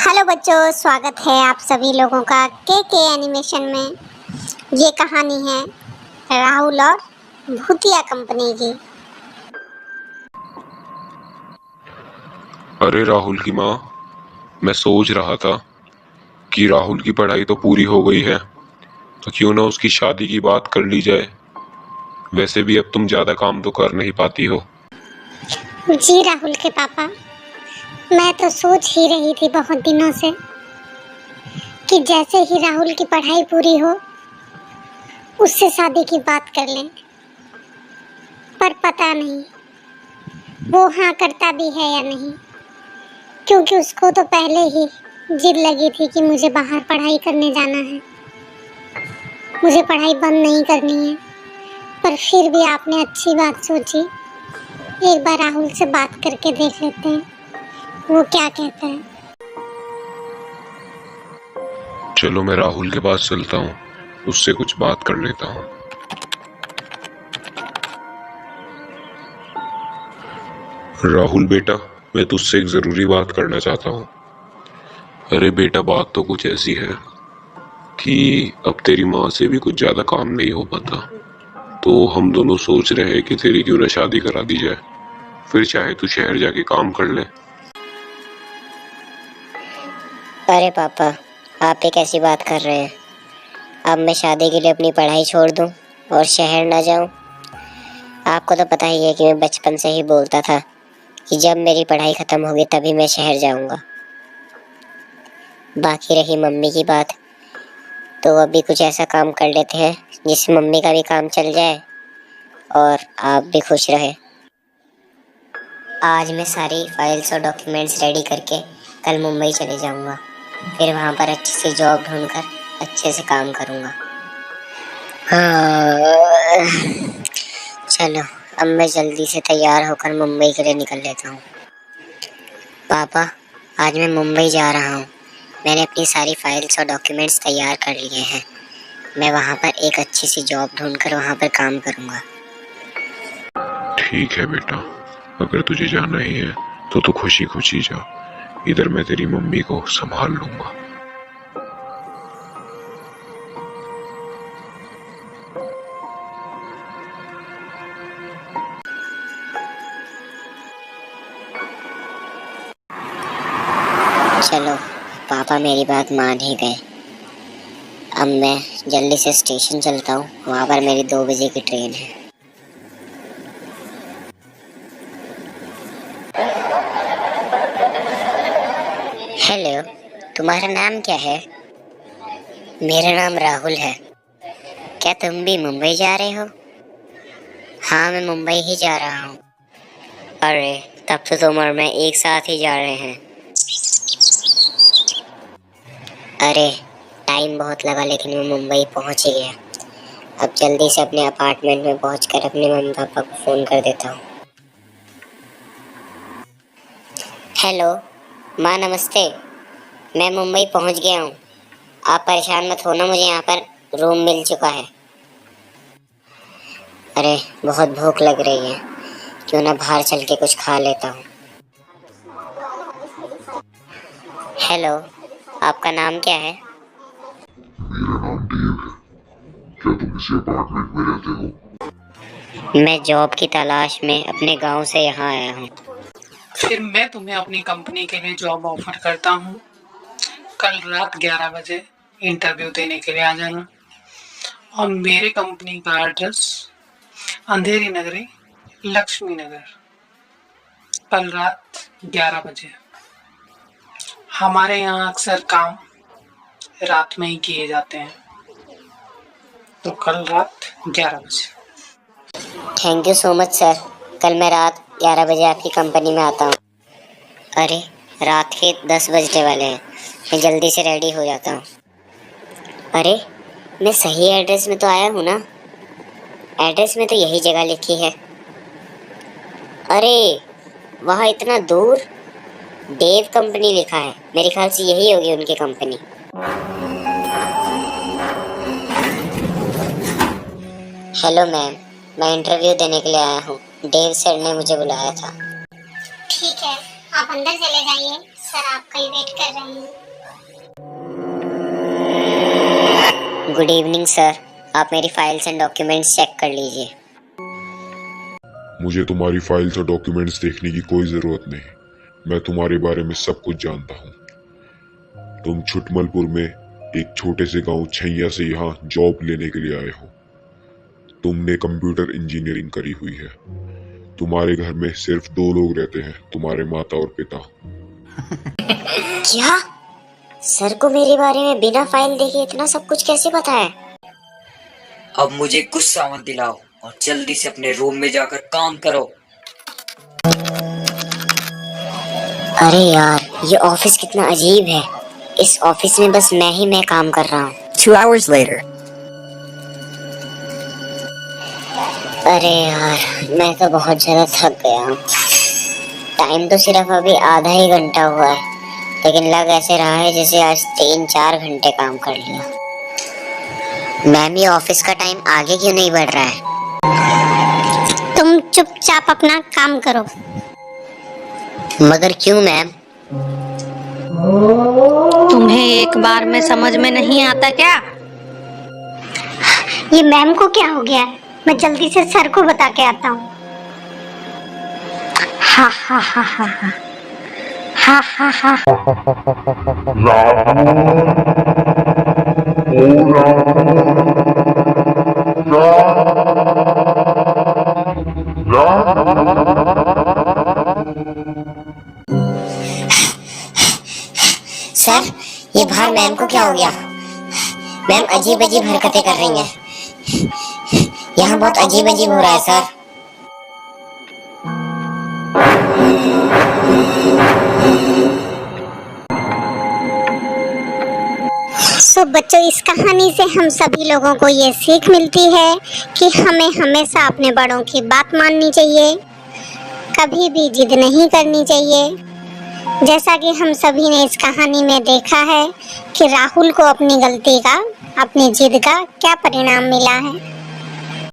Hello बच्चों, स्वागत है आप सभी लोगों का के एनिमेशन में। ये कहानी है राहुल और भूतिया कंपनी की। अरे राहुल की माँ, मैं सोच रहा था कि राहुल की पढ़ाई तो पूरी हो गई है, तो क्यों ना उसकी शादी की बात कर ली जाए। वैसे भी अब तुम ज्यादा काम तो कर नहीं पाती हो। जी राहुल के पापा, मैं तो सोच ही रही थी बहुत दिनों से कि जैसे ही राहुल की पढ़ाई पूरी हो उससे शादी की बात कर लें, पर पता नहीं वो हाँ करता भी है या नहीं, क्योंकि उसको तो पहले ही जिद लगी थी कि मुझे बाहर पढ़ाई करने जाना है, मुझे पढ़ाई बंद नहीं करनी है। पर फिर भी आपने अच्छी बात सोची, एक बार राहुल से बात करके देख लेते हैं वो क्या कहता है। चलो मैं राहुल के पास चलता हूँ, उससे कुछ बात कर लेता हूँ। राहुल बेटा, मैं तुझसे एक जरूरी बात करना चाहता हूँ। अरे बेटा, बात तो कुछ ऐसी है कि अब तेरी माँ से भी कुछ ज्यादा काम नहीं हो पाता, तो हम दोनों सोच रहे हैं कि तेरी क्यों ना शादी करा दी जाए, फिर चाहे तू शहर जाके काम कर ले। अरे पापा, आप ये कैसी बात कर रहे हैं? अब मैं शादी के लिए अपनी पढ़ाई छोड़ दूं और शहर ना जाऊं? आपको तो पता ही है कि मैं बचपन से ही बोलता था कि जब मेरी पढ़ाई ख़त्म होगी तभी मैं शहर जाऊंगा। बाकी रही मम्मी की बात, तो अभी कुछ ऐसा काम कर लेते हैं जिससे मम्मी का भी काम चल जाए और आप भी खुश रहे। आज मैं सारी फाइल्स और डॉक्यूमेंट्स रेडी करके कल मुंबई चले जाऊंगा, फिर वहाँ पर अच्छी सी जॉब ढूंढकर अच्छे से काम करूंगा। चलो, अब मैं जल्दी से तैयार होकर मुंबई के लिए निकल लेता हूँ। पापा, आज मैं मुंबई जा रहा हूँ। मैंने अपनी सारी फाइल्स और डॉक्यूमेंट्स तैयार कर लिए हैं। मैं वहाँ पर एक अच्छी सी जॉब ढूंढकर वहाँ पर काम करूँगा। ठीक है बेटा, अगर तुझे जाना ही है तो तू खुशी खुशी जा, इधर मैं तेरी मम्मी को संभाल लूंगा। चलो, पापा मेरी बात मान ही गए। अब मैं जल्दी से स्टेशन चलता हूँ, वहाँ पर मेरी 2 बजे की ट्रेन है। हेलो, तुम्हारा नाम क्या है? मेरा नाम राहुल है। क्या तुम भी मुंबई जा रहे हो? हाँ, मैं मुंबई ही जा रहा हूँ। अरे, तब तो तुम और मैं एक साथ ही जा रहे हैं। अरे, टाइम बहुत लगा लेकिन मैं मुंबई पहुँच ही गया। अब जल्दी से अपने अपार्टमेंट में पहुँचकर अपने मम्मी पापा को फ़ोन कर देता हूँ। हेलो माँ, नमस्ते। मैं मुंबई पहुँच गया हूँ। आप परेशान मत होना, मुझे यहाँ पर रूम मिल चुका है। अरे, बहुत भूख लग रही है, क्यों ना बाहर चल के कुछ खा लेता हूँ। हेलो, आपका नाम क्या है? मेरा नाम देव है। क्या तुम इसी अपार्टमेंट में रहते हो? मैं जॉब की तलाश में अपने गांव से यहाँ आया हूँ। फिर मैं तुम्हें अपनी कंपनी के लिए जॉब ऑफर करता हूँ। कल रात 11 बजे इंटरव्यू देने के लिए आ जाना। और मेरे कंपनी का एड्रेस अंधेरी नगरी, लक्ष्मी नगर। कल रात 11 बजे। हमारे यहाँ अक्सर काम रात में ही किए जाते हैं, तो कल रात 11 बजे। Thank you so much sir. कल मैं रात 11 बजे आपकी कंपनी में आता हूँ। अरे, रात के 10 बजने वाले हैं, मैं जल्दी से रेडी हो जाता हूँ। अरे, मैं सही एड्रेस में तो आया हूँ ना? एड्रेस में तो यही जगह लिखी है। अरे, वहाँ इतना दूर देव कंपनी लिखा है, मेरे ख्याल से यही होगी उनकी कंपनी। हेलो मैम, मैं इंटरव्यू देने के लिए आया हूँ। देव सर ने मुझे बुलाया था। ठीक है, आप अंदर चले जाइए, सर आपका ही वेट कर रही हूँ। गुड इवनिंग सर, आप मेरी फाइल्स एंड डॉक्यूमेंट्स चेक कर लीजिए। मुझे तुम्हारी फाइल्स और डॉक्यूमेंट्स देखने की कोई जरूरत नहीं। मैं तुम्हारे बारे में सब कुछ जानता हूँ। तुम छुटमलपुर में एक छोटे से गांव छैया से यहाँ जॉब लेने के लिए आए हो। तुमने कंप्यूटर इंजीनियरिंग करी हुई है। तुम्हारे घर में सिर्फ 2 लोग रहते हैं, तुम्हारे माता और पिता। क्या? सर को मेरे बारे में बिना फाइल देखे इतना सब कुछ कैसे पता है? अब मुझे गुस्सा मत दिलाओ और जल्दी से अपने रूम में जाकर काम करो। अरे यार, ये ऑफिस कितना अजीब है। इस ऑफिस में बस मैं काम कर रहा हूँ। 2 hours later. अरे यार, मैं तो बहुत ज्यादा थक गया हूँ। टाइम तो सिर्फ अभी आधा ही घंटा हुआ है, लेकिन लग ऐसे रहा है जैसे आज 3-4 घंटे काम कर लिया। मैम, ये ऑफिस का टाइम आगे क्यों नहीं बढ़ रहा है? तुम चुपचाप अपना काम करो। मगर क्यों मैम? तुम्हें एक बार में समझ में नहीं आता क्या? ये मैम को क्या हो गया है? मैं जल्दी से सर को बता के आता हूँ। हा हा हा हा हा हा हा हा। सर, ये बाहर मैम को क्या हो गया? मैम अजीब अजीब हरकतें कर रही हैं। यहाँ बहुत अजीब अजीब हो रहा है सर। सो बच्चों, इस कहानी से हम सभी लोगों को ये सीख मिलती है कि हमें हमेशा अपने बड़ों की बात माननी चाहिए, कभी भी जिद नहीं करनी चाहिए। जैसा कि हम सभी ने इस कहानी में देखा है कि राहुल को अपनी गलती का, अपनी जिद का क्या परिणाम मिला है।